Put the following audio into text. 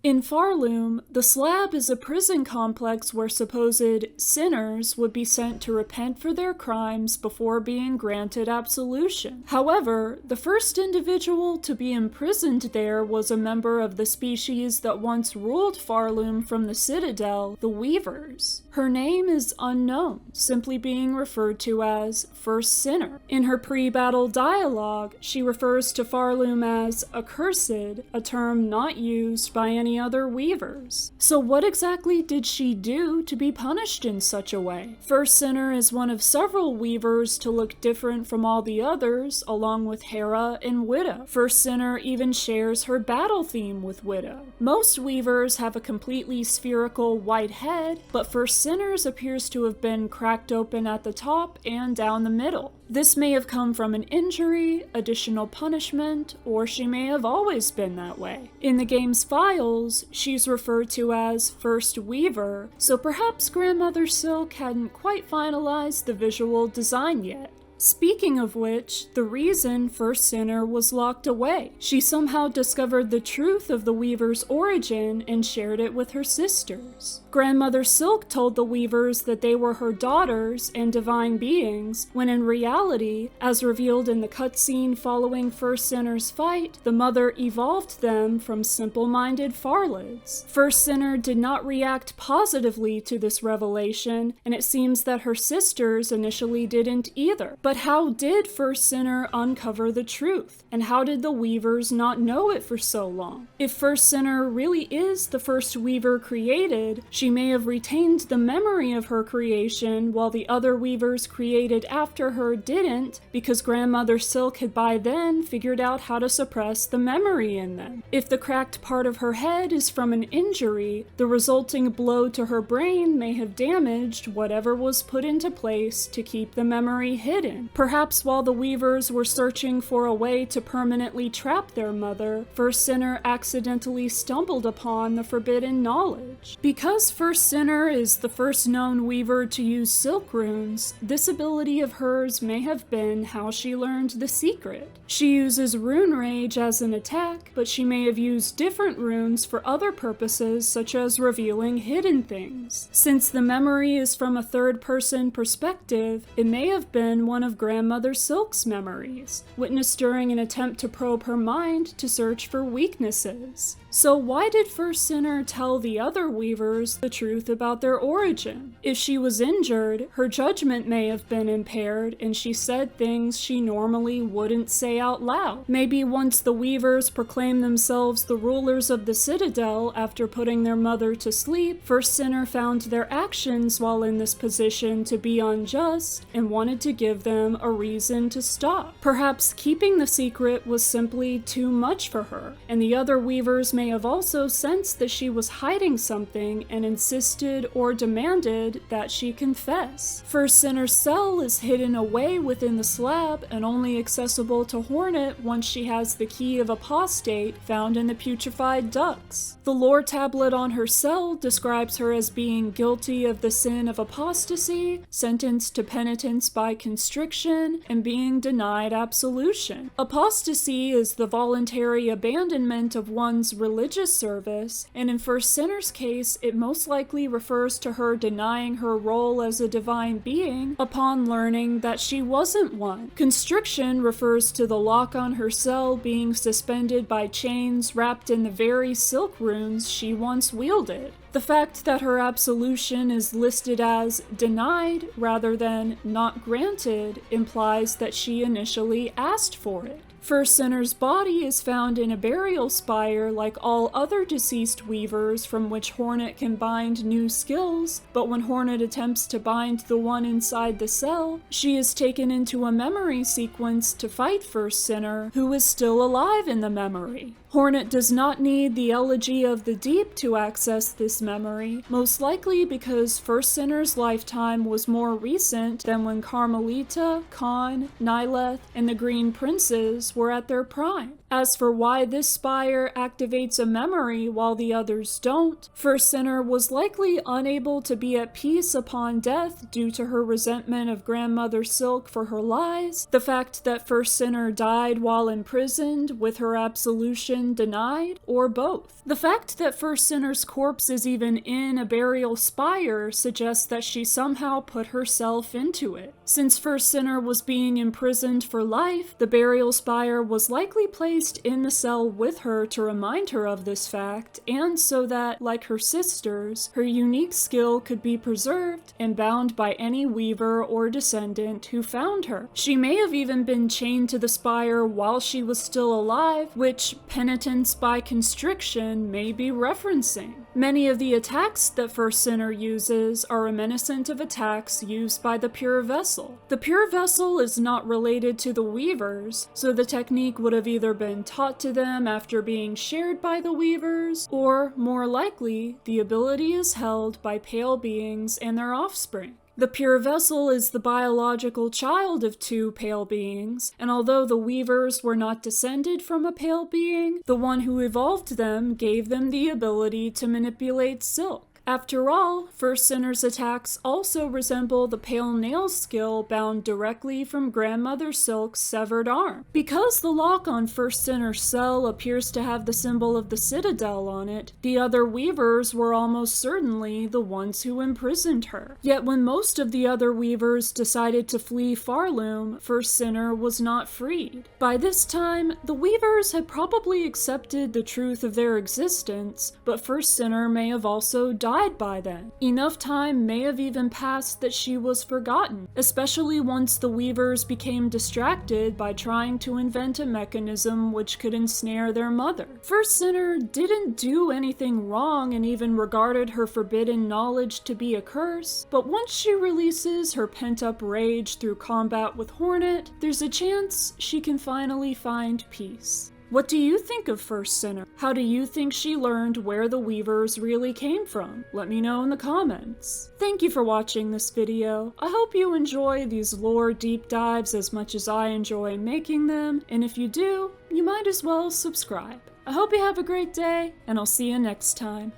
In Farloom, the Slab is a prison complex where supposed sinners would be sent to repent for their crimes before being granted absolution. However, the first individual to be imprisoned there was a member of the species that once ruled Farloom from the Citadel, the Weavers. Her name is unknown, simply being referred to as First Sinner. In her pre-battle dialogue, she refers to Farloom as accursed, a term not used by any other Weavers. So what exactly did she do to be punished in such a way? First Sinner is one of several Weavers to look different from all the others, along with Hera and Widow. First Sinner even shares her battle theme with Widow. Most Weavers have a completely spherical white head, but First Sinner's appears to have been cracked open at the top and down the middle. This may have come from an injury, additional punishment, or she may have always been that way. In the game's files, she's referred to as First Weaver, so perhaps Grandmother Silk hadn't quite finalized the visual design yet. Speaking of which, the reason First Sinner was locked away. She somehow discovered the truth of the Weaver's origin and shared it with her sisters. Grandmother Silk told the Weavers that they were her daughters and divine beings, when in reality, as revealed in the cutscene following First Sinner's fight, the mother evolved them from simple-minded Farlids. First Sinner did not react positively to this revelation, and it seems that her sisters initially didn't either. But how did First Sinner uncover the truth? And how did the Weavers not know it for so long? If First Sinner really is the first Weaver created, she may have retained the memory of her creation while the other Weavers created after her didn't, because Grandmother Silk had by then figured out how to suppress the memory in them. If the cracked part of her head is from an injury, the resulting blow to her brain may have damaged whatever was put into place to keep the memory hidden. Perhaps while the Weavers were searching for a way to permanently trap their mother, First Sinner accidentally stumbled upon the forbidden knowledge. Because First Sinner is the first known Weaver to use silk runes, this ability of hers may have been how she learned the secret. She uses Rune Rage as an attack, but she may have used different runes for other purposes, such as revealing hidden things. Since the memory is from a third-person perspective, it may have been one of Grandmother Silk's memories, witnessed during an attempt to probe her mind to search for weaknesses. So why did First Sinner tell the other Weavers the truth about their origin? If she was injured, her judgment may have been impaired and she said things she normally wouldn't say out loud. Maybe once the Weavers proclaimed themselves the rulers of the Citadel after putting their mother to sleep, First Sinner found their actions while in this position to be unjust and wanted to give them a reason to stop. Perhaps keeping the secret was simply too much for her, and the other Weavers may have also sensed that she was hiding something and insisted or demanded that she confess. First Sinner's cell is hidden away within the slab and only accessible to Hornet once she has the key of apostate found in the putrefied ducts. The lore tablet on her cell describes her as being guilty of the sin of apostasy, sentenced to penitence by constriction, and being denied absolution. Apostasy is the voluntary abandonment of one's religious service, and in First Sinner's case, it most likely refers to her denying her role as a divine being upon learning that she wasn't one. Constriction refers to the lock on her cell being suspended by chains wrapped in the very silk runes she once wielded. The fact that her absolution is listed as denied rather than not granted implies that she initially asked for it. First Sinner's body is found in a burial spire like all other deceased Weavers from which Hornet can bind new skills, but when Hornet attempts to bind the one inside the cell, she is taken into a memory sequence to fight First Sinner, who is still alive in the memory. Hornet does not need the Elegy of the Deep to access this memory, most likely because First Sinner's lifetime was more recent than when Carmelita, Khan, Nyleth, and the Green Princes were at their prime. As for why this spire activates a memory while the others don't, First Sinner was likely unable to be at peace upon death due to her resentment of Grandmother Silk for her lies, the fact that First Sinner died while imprisoned with her absolution denied, or both. The fact that First Sinner's corpse is even in a burial spire suggests that she somehow put herself into it. Since First Sinner was being imprisoned for life, the burial spire was likely placed in the cell with her to remind her of this fact, and so that, like her sisters, her unique skill could be preserved and bound by any weaver or descendant who found her. She may have even been chained to the spire while she was still alive, which penitence by constriction may be referencing. Many of the attacks that First Sinner uses are reminiscent of attacks used by the Pure Vessel. The Pure Vessel is not related to the Weavers, so the technique would have either been taught to them after being shared by the Weavers, or, more likely, the ability is held by pale beings and their offspring. The Pure Vessel is the biological child of two pale beings, and although the Weavers were not descended from a pale being, the one who evolved them gave them the ability to manipulate silk. After all, First Sinner's attacks also resemble the pale nail skill bound directly from Grandmother Silk's severed arm. Because the lock on First Sinner's cell appears to have the symbol of the Citadel on it, the other Weavers were almost certainly the ones who imprisoned her. Yet when most of the other Weavers decided to flee Farloom, First Sinner was not freed. By this time, the Weavers had probably accepted the truth of their existence, but First Sinner may have also died by then. Enough time may have even passed that she was forgotten, especially once the Weavers became distracted by trying to invent a mechanism which could ensnare their mother. First Sinner didn't do anything wrong and even regarded her forbidden knowledge to be a curse, but once she releases her pent-up rage through combat with Hornet, there's a chance she can finally find peace. What do you think of First Sinner? How do you think she learned where the Weavers really came from? Let me know in the comments. Thank you for watching this video. I hope you enjoy these lore deep dives as much as I enjoy making them, and if you do, you might as well subscribe. I hope you have a great day, and I'll see you next time.